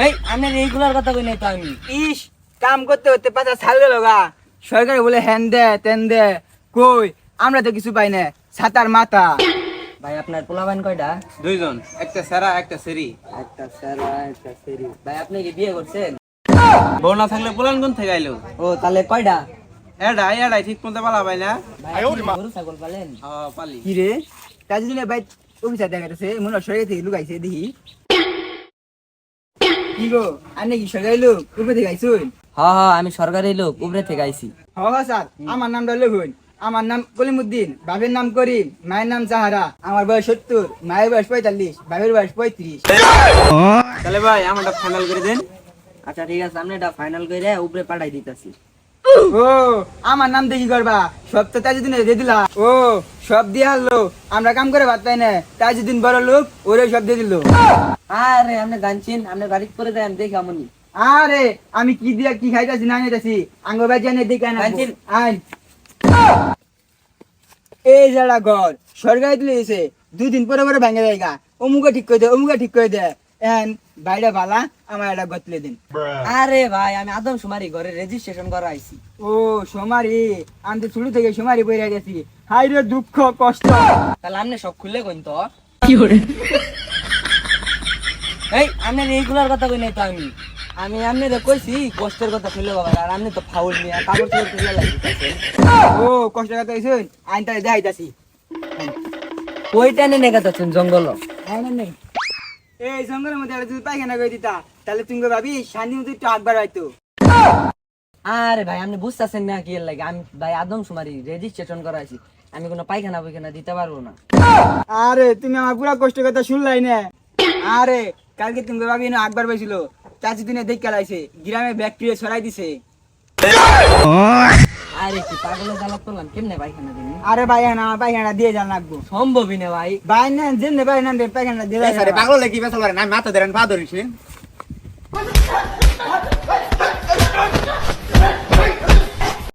এই আপনার এইগুলার কথা কই নাই তো আমি। ইস কাম করতে করতে পাতা ছাল গেল গা। সরকারে বলে হ্যান দে তেন দে, কই আমরা তো কিছু পাই না, ছাতার মাথা। ভাই আপনার পোলাবান কয়টা? দুইজন, একটা সেরা একটা সেরি। একটা সারা একটা সেরি। ভাই আপনি কি বিয়ে করছেন? বউ না থাকলে পোলান কোন থেকে আইলো? ও তাহলে কয়টা? এডাই ঠিক মতো পালা পাই না। ভাই আপনি গরু ছাগল পালেন? পালি। কি রে তাজুদ্দিনের ভাই অফিসার দেখা যাচ্ছে, মনে হয় সরকার থেকে লুকাইছে দেখি। কি গো আনে কি সরকারি লোক উপরে থেকে আইসুন? হ্যাঁ আমি সরকারি লোক, উপরে থেকে আইছি। স্যার আমার নামটা লিখুন। আমার নাম কলিমুদ্দিন, বাপের নাম করিম, মায়ের নাম জাহারা। আমার বয়স 70, মায়ের বয়স 45, বাপের বয়স 35। তাহলে ভাই আমারটা ফাইনাল করে দেন। আচ্ছা ঠিক আছে, আপনি এটা ফাইনাল করে উপরে পাঠাই দিতেছি। ও আমার নাম দেখি করবা, সব তো তাজুদ্দিন দিয়ে দিলা। ও সব দিয়ে হারলো, আমরা কাম করে ভাত পাই না। তাজুদ্দিন বড় লোক, ওরে সব দিয়ে দিল। আরে আপনি গানছেন, আপনি বাড়িতে করে দেন দেখি আমনি। আরে আমি কি দিয়া কি খাইতাছি না খাইতাছি আঙ্গ ভাই জানে দেখে না গানছেন। আইন এই যারা ঘর সরকারি তুলেছে, 2 দিন পরে পরে ভেঙে দেয়গা। অমুকে ঠিক করে দে, অমুকে ঠিক করে দে। এন বাইরে বালা আমার একটা গতলে দিন। আরে ভাই আমি আদম সুমারি ঘরে রেজিস্ট্রেশন করা আইছি। ও সোমারি, আমি তো শুরু থেকে সোমারি বইরা গেছি। হাই রে দুঃখ কষ্ট। তাহলে আপনি সব খুলে কইন তো। এই আপনার এইগুলার কথা কই নাই তো আমি। আমি আপনারে কইছি কষ্টের কথা খুলে বাবা, আর আপনি তো ফাউল নিয়ে কাপড় চোপড় খুলে লাগিতেছেন। ও কষ্ট কথা কইছুন, আইন তাই দেখাইতাছি। কই টানে নেগাতেছেন জঙ্গল? হ্যাঁ না নেই, এই জঙ্গলের মধ্যে একটা যদি পায়খানা করে দিতা, তাহলে তুমি ভাবি শান্তি মতো একটু আগ বাড়াইতো। আরে ভাই আপনি বুঝতেছেন না কি এর লাগে? আমি ভাই আদম সুমারি রেজিস্ট্রেশন করা আইছি, আমি কোনো পায়খানা পায়খানা দিতে পারবো না। আরে তুমি আমার পুরা কষ্ট কথা শুনলাই না। আরে কালকে তুমি ভাবি না আকবার পাইছিল, চাচি দিনে দেখ খেলাইছে, গ্রামে ব্যাকটেরিয়া ছড়াই দিছে। আরে কি পাগলের জ্বালাত করলাম, কেমনে পায়খানা দিন? আরে ভাই না পায়খানা দিয়ে যান লাগবো। সম্ভবই না ভাই। ভাই না যেমনে ভাই না পায়খানা দিয়ে পাগল লাগি বেসাল না মাথা ধরেন পা ধরিস।